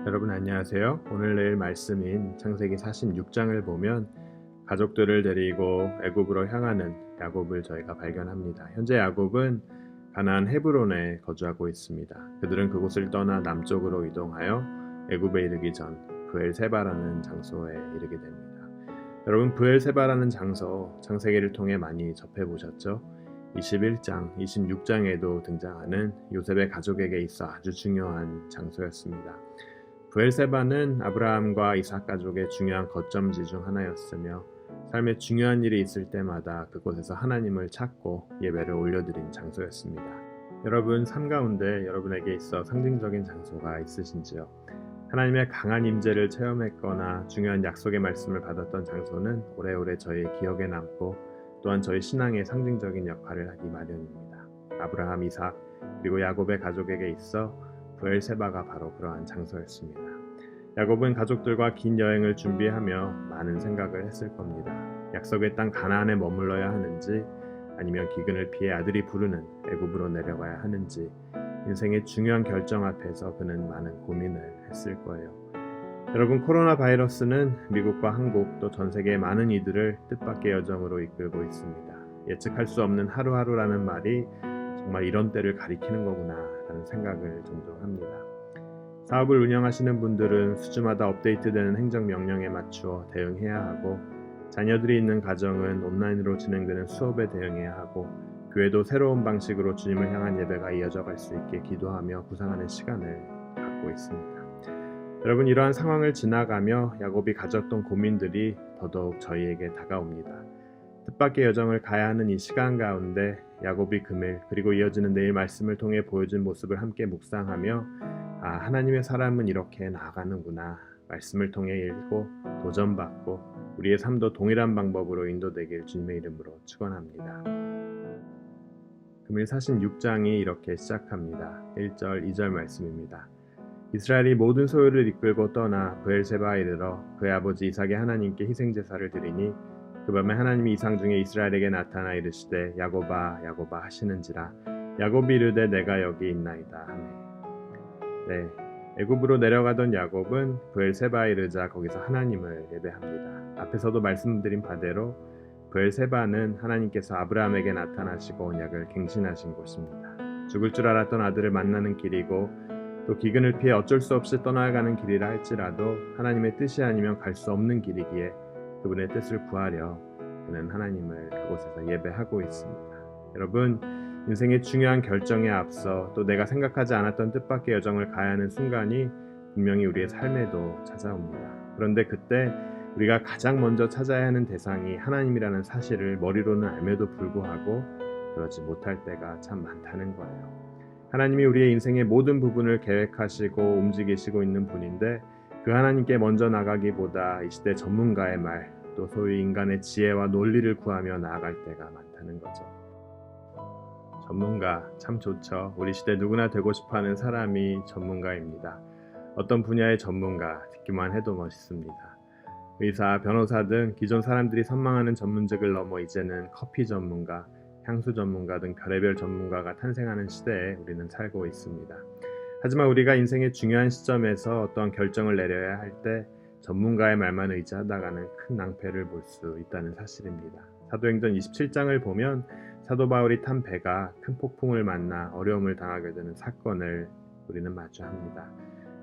여러분 안녕하세요. 오늘 내일 말씀인 창세기 46장을 보면 가족들을 데리고 애굽으로 향하는 야곱을 저희가 발견합니다. 현재 야곱은 가나안 헤브론에 거주하고 있습니다. 그들은 그곳을 떠나 남쪽으로 이동하여 애굽에 이르기 전 브엘세바라는 장소에 이르게 됩니다. 여러분 브엘세바라는 장소 창세기를 통해 많이 접해 보셨죠? 21장, 26장에도 등장하는 요셉의 가족에게 있어 아주 중요한 장소였습니다. 브엘세바는 아브라함과 이삭 가족의 중요한 거점지 중 하나였으며 삶에 중요한 일이 있을 때마다 그곳에서 하나님을 찾고 예배를 올려드린 장소였습니다. 여러분 삶 가운데 여러분에게 있어 상징적인 장소가 있으신지요? 하나님의 강한 임재를 체험했거나 중요한 약속의 말씀을 받았던 장소는 오래오래 저희의 기억에 남고 또한 저희 신앙의 상징적인 역할을 하기 마련입니다. 아브라함, 이삭 그리고 야곱의 가족에게 있어 브엘세바가 바로 그러한 장소였습니다. 야곱은 가족들과 긴 여행을 준비하며 많은 생각을 했을 겁니다. 약속의 땅 가나안에 머물러야 하는지 아니면 기근을 피해 아들이 부르는 애굽으로 내려가야 하는지 인생의 중요한 결정 앞에서 그는 많은 고민을 했을 거예요. 여러분 코로나 바이러스는 미국과 한국 또 전 세계의 많은 이들을 뜻밖의 여정으로 이끌고 있습니다. 예측할 수 없는 하루하루라는 말이 정말 이런 때를 가리키는 거구나 라는 생각을 종종 합니다. 사업을 운영하시는 분들은 수주마다 업데이트되는 행정명령에 맞추어 대응해야 하고 자녀들이 있는 가정은 온라인으로 진행되는 수업에 대응해야 하고 교회도 새로운 방식으로 주님을 향한 예배가 이어져 갈 수 있게 기도하며 구상하는 시간을 갖고 있습니다. 여러분 이러한 상황을 지나가며 야곱이 가졌던 고민들이 더더욱 저희에게 다가옵니다. 뜻밖의 여정을 가야 하는 이 시간 가운데 야곱이 금일 그리고 이어지는 내일 말씀을 통해 보여준 모습을 함께 묵상하며 하나님의 사람은 이렇게 나아가는구나 말씀을 통해 읽고 도전받고 우리의 삶도 동일한 방법으로 인도되길 주님의 이름으로 축원합니다. 금일 46장이 이렇게 시작합니다. 1절 2절 말씀입니다. 이스라엘이 모든 소유를 이끌고 떠나 브엘세바에 이르러 그의 아버지 이삭의 하나님께 희생제사를 드리니 그 밤에 하나님이 이상 중에 이스라엘에게 나타나 이르시되 야곱아 야곱아 하시는지라 야곱이 이르되 내가 여기 있나이다 하매. 애굽으로 내려가던 야곱은 브엘세바에 이르자 거기서 하나님을 예배합니다. 앞에서도 말씀드린 바대로 브엘세바는 하나님께서 아브라함에게 나타나시고 언약을 갱신하신 곳입니다. 죽을 줄 알았던 아들을 만나는 길이고 또 기근을 피해 어쩔 수 없이 떠나가는 길이라 할지라도 하나님의 뜻이 아니면 갈 수 없는 길이기에 그분의 뜻을 구하려 그는 하나님을 그곳에서 예배하고 있습니다. 여러분 인생의 중요한 결정에 앞서 또 내가 생각하지 않았던 뜻밖의 여정을 가야 하는 순간이 분명히 우리의 삶에도 찾아옵니다. 그런데 그때 우리가 가장 먼저 찾아야 하는 대상이 하나님이라는 사실을 머리로는 알매도 불구하고 그러지 못할 때가 참 많다는 거예요. 하나님이 우리의 인생의 모든 부분을 계획하시고 움직이시고 있는 분인데 그 하나님께 먼저 나가기보다 이 시대 전문가의 말, 또 소위 인간의 지혜와 논리를 구하며 나아갈 때가 많다는 거죠. 전문가 참 좋죠. 우리 시대 누구나 되고 싶어하는 사람이 전문가입니다. 어떤 분야의 전문가 듣기만 해도 멋있습니다. 의사, 변호사 등 기존 사람들이 선망하는 전문직을 넘어 이제는 커피 전문가, 향수 전문가 등 별의별 전문가가 탄생하는 시대에 우리는 살고 있습니다. 하지만 우리가 인생의 중요한 시점에서 어떠한 결정을 내려야 할 때 전문가의 말만 의지하다가는 큰 낭패를 볼 수 있다는 사실입니다. 사도행전 27장을 보면 사도 바울이 탄 배가 큰 폭풍을 만나 어려움을 당하게 되는 사건을 우리는 마주합니다.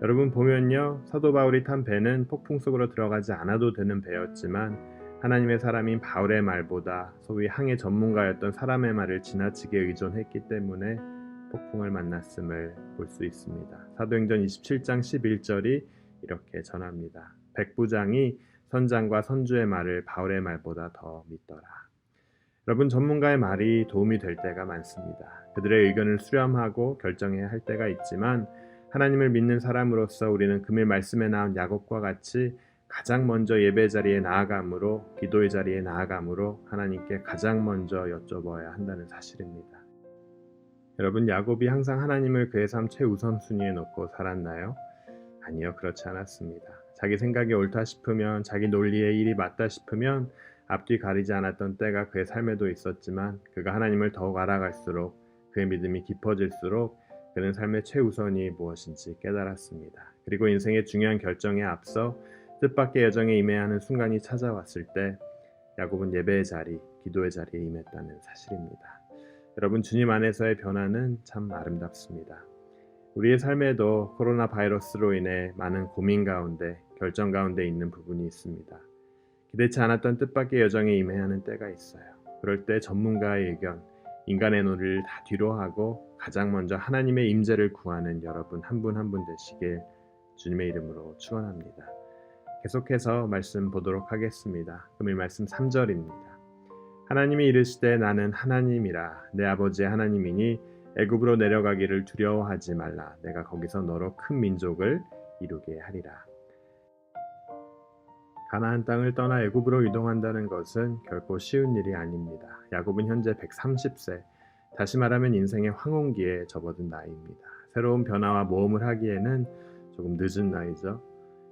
여러분 보면요, 사도 바울이 탄 배는 폭풍 속으로 들어가지 않아도 되는 배였지만 하나님의 사람인 바울의 말보다 소위 항해 전문가였던 사람의 말을 지나치게 의존했기 때문에 폭풍을 만났음을 볼 수 있습니다. 사도행전 27장 11절이 이렇게 전합니다. 백부장이 선장과 선주의 말을 바울의 말보다 더 믿더라. 여러분 전문가의 말이 도움이 될 때가 많습니다. 그들의 의견을 수렴하고 결정해야 할 때가 있지만 하나님을 믿는 사람으로서 우리는 금일 말씀에 나온 야곱과 같이 가장 먼저 예배 자리에 나아감으로 기도의 자리에 나아감으로 하나님께 가장 먼저 여쭤봐야 한다는 사실입니다. 여러분 야곱이 항상 하나님을 그의 삶 최우선순위에 놓고 살았나요? 아니요, 그렇지 않았습니다. 자기 생각이 옳다 싶으면 자기 논리의 일이 맞다 싶으면 앞뒤 가리지 않았던 때가 그의 삶에도 있었지만 그가 하나님을 더욱 알아갈수록 그의 믿음이 깊어질수록 그는 삶의 최우선이 무엇인지 깨달았습니다. 그리고 인생의 중요한 결정에 앞서 뜻밖의 여정에 임해야 하는 순간이 찾아왔을 때 야곱은 예배의 자리, 기도의 자리에 임했다는 사실입니다. 여러분, 주님 안에서의 변화는 참 아름답습니다. 우리의 삶에도 코로나 바이러스로 인해 많은 고민 가운데, 결정 가운데 있는 부분이 있습니다. 기대치 않았던 뜻밖의 여정에 임해야 하는 때가 있어요. 그럴 때 전문가의 의견, 인간의 논리를 다 뒤로 하고 가장 먼저 하나님의 임재를 구하는 여러분 한 분 한 분 되시길 주님의 이름으로 축원합니다. 계속해서 말씀 보도록 하겠습니다. 금일 말씀 3절입니다. 하나님이 이르시되 나는 하나님이라 내 아버지의 하나님이니 애굽으로 내려가기를 두려워하지 말라. 내가 거기서 너로 큰 민족을 이루게 하리라. 가나안 땅을 떠나 애굽으로 이동한다는 것은 결코 쉬운 일이 아닙니다. 야곱은 현재 130세, 다시 말하면 인생의 황혼기에 접어든 나이입니다. 새로운 변화와 모험을 하기에는 조금 늦은 나이죠.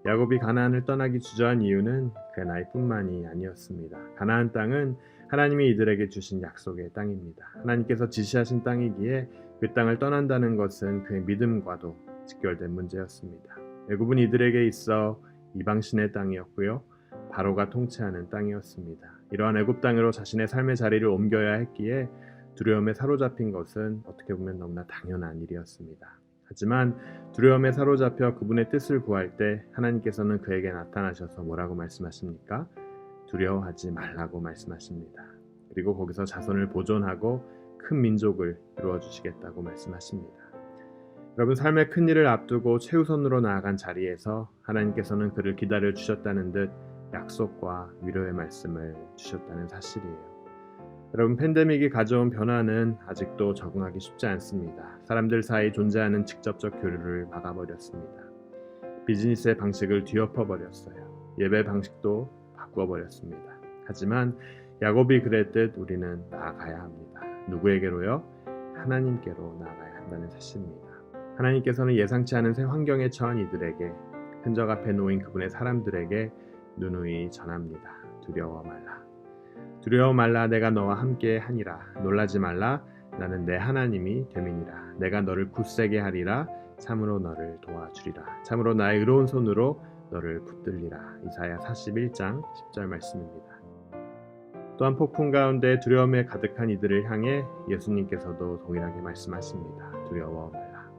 야곱이 가나안을 떠나기 주저한 이유는 그의 나이뿐만이 아니었습니다. 가나안 땅은 하나님이 이들에게 주신 약속의 땅입니다. 하나님께서 지시하신 땅이기에 그 땅을 떠난다는 것은 그의 믿음과도 직결된 문제였습니다. 애굽은 이들에게 있어 이방신의 땅이었고요. 바로가 통치하는 땅이었습니다. 이러한 애굽 땅으로 자신의 삶의 자리를 옮겨야 했기에 두려움에 사로잡힌 것은 어떻게 보면 너무나 당연한 일이었습니다. 하지만 두려움에 사로잡혀 그분의 뜻을 구할 때 하나님께서는 그에게 나타나셔서 뭐라고 말씀하십니까? 두려워하지 말라고 말씀하십니다. 그리고 거기서 자손을 보존하고 큰 민족을 이루어 주시겠다고 말씀하십니다. 여러분, 삶의 큰 일을 앞두고 최우선으로 나아간 자리에서 하나님께서는 그를 기다려 주셨다는 듯 약속과 위로의 말씀을 주셨다는 사실이에요. 여러분, 팬데믹이 가져온 변화는 아직도 적응하기 쉽지 않습니다. 사람들 사이 존재하는 직접적 교류를 막아버렸습니다. 비즈니스의 방식을 뒤엎어버렸어요. 예배 방식도 바꾸어버렸습니다. 하지만 야곱이 그랬듯 우리는 나아가야 합니다. 누구에게로요? 하나님께로 나아가야 한다는 사실입니다. 하나님께서는 예상치 않은 새 환경에 처한 이들에게, 흔적 앞에 놓인 그분의 사람들에게 누누이 전합니다. 두려워 말라. 두려워 말라. 내가 너와 함께 하니라. 놀라지 말라. 나는 내 하나님이 됨이니라. 내가 너를 굳세게 하리라. 참으로 너를 도와주리라. 참으로 나의 의로운 손으로 너를 붙들리라. 이사야 41장 10절 말씀입니다. 또한 폭풍 가운데 두려움에 가득한 이들을 향해 예수님께서도 동일하게 말씀하십니다. 두려워 말라.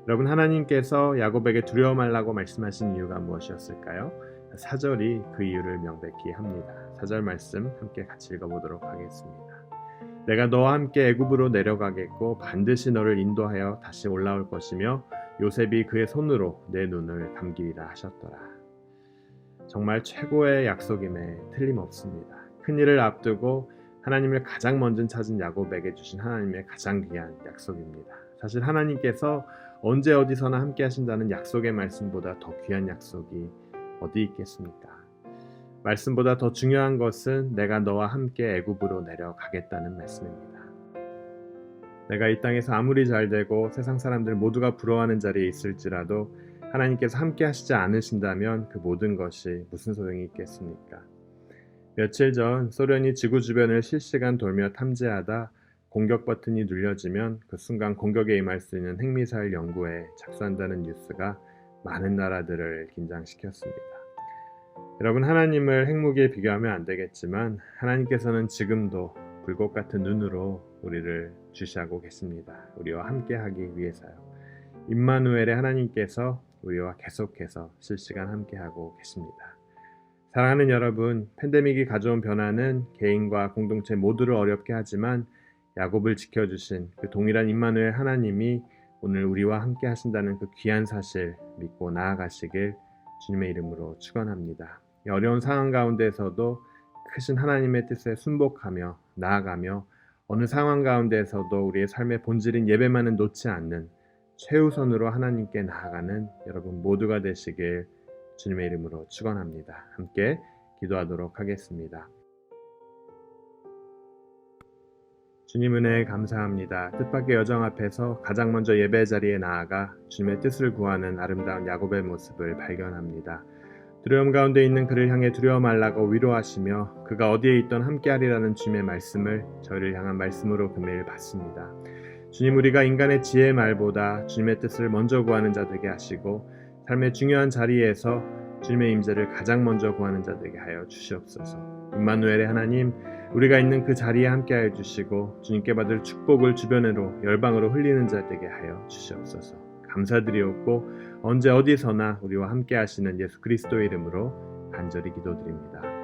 여러분, 하나님께서 야곱에게 두려워 말라고 말씀하신 이유가 무엇이었을까요? 4절이 그 이유를 명백히 합니다. 4절 말씀 함께 같이 읽어보도록 하겠습니다. 내가 너와 함께 애굽으로 내려가겠고 반드시 너를 인도하여 다시 올라올 것이며 요셉이 그의 손으로 내 눈을 감기리라 하셨더라. 정말 최고의 약속임에 틀림없습니다. 큰일을 앞두고 하나님을 가장 먼저 찾은 야곱에게 주신 하나님의 가장 귀한 약속입니다. 사실 하나님께서 언제 어디서나 함께 하신다는 약속의 말씀보다 더 귀한 약속이 어디 있겠습니까? 말씀보다 더 중요한 것은 내가 너와 함께 애굽으로 내려가겠다는 말씀입니다. 내가 이 땅에서 아무리 잘되고 세상 사람들 모두가 부러워하는 자리에 있을지라도 하나님께서 함께 하시지 않으신다면 그 모든 것이 무슨 소용이 있겠습니까? 며칠 전 소련이 지구 주변을 실시간 돌며 탐지하다 공격 버튼이 눌려지면 그 순간 공격에 임할 수 있는 핵미사일 연구에 착수한다는 뉴스가 많은 나라들을 긴장시켰습니다. 여러분, 하나님을 핵무기에 비교하면 안 되겠지만 하나님께서는 지금도 불꽃 같은 눈으로 우리를 주시하고 계십니다. 우리와 함께 하기 위해서요. 임마누엘의 하나님께서 우리와 계속해서 실시간 함께 하고 계십니다. 사랑하는 여러분, 팬데믹이 가져온 변화는 개인과 공동체 모두를 어렵게 하지만 야곱을 지켜주신 그 동일한 임마누엘 하나님이 오늘 우리와 함께 하신다는 그 귀한 사실 믿고 나아가시길 주님의 이름으로 축원합니다. 이 어려운 상황 가운데서도 크신 하나님의 뜻에 순복하며 나아가며 어느 상황 가운데서도 우리의 삶의 본질인 예배만은 놓지 않는 최우선으로 하나님께 나아가는 여러분 모두가 되시길 주님의 이름으로 축원합니다. 함께 기도하도록 하겠습니다. 주님 은혜 감사합니다. 뜻밖의 여정 앞에서 가장 먼저 예배 자리에 나아가 주님의 뜻을 구하는 아름다운 야곱의 모습을 발견합니다. 두려움 가운데 있는 그를 향해 두려워 말라고 위로하시며 그가 어디에 있던 함께하리라는 주님의 말씀을 저희를 향한 말씀으로 금일 받습니다. 주님, 우리가 인간의 지혜의 말보다 주님의 뜻을 먼저 구하는 자 되게 하시고 삶의 중요한 자리에서 주님의 임재를 가장 먼저 구하는 자 되게 하여 주시옵소서. 임마누엘의 하나님, 우리가 있는 그 자리에 함께하여 주시고 주님께 받을 축복을 주변으로 열방으로 흘리는 자 되게 하여 주시옵소서. 감사드리옵고 언제 어디서나 우리와 함께 하시는 예수 그리스도의 이름으로 간절히 기도드립니다.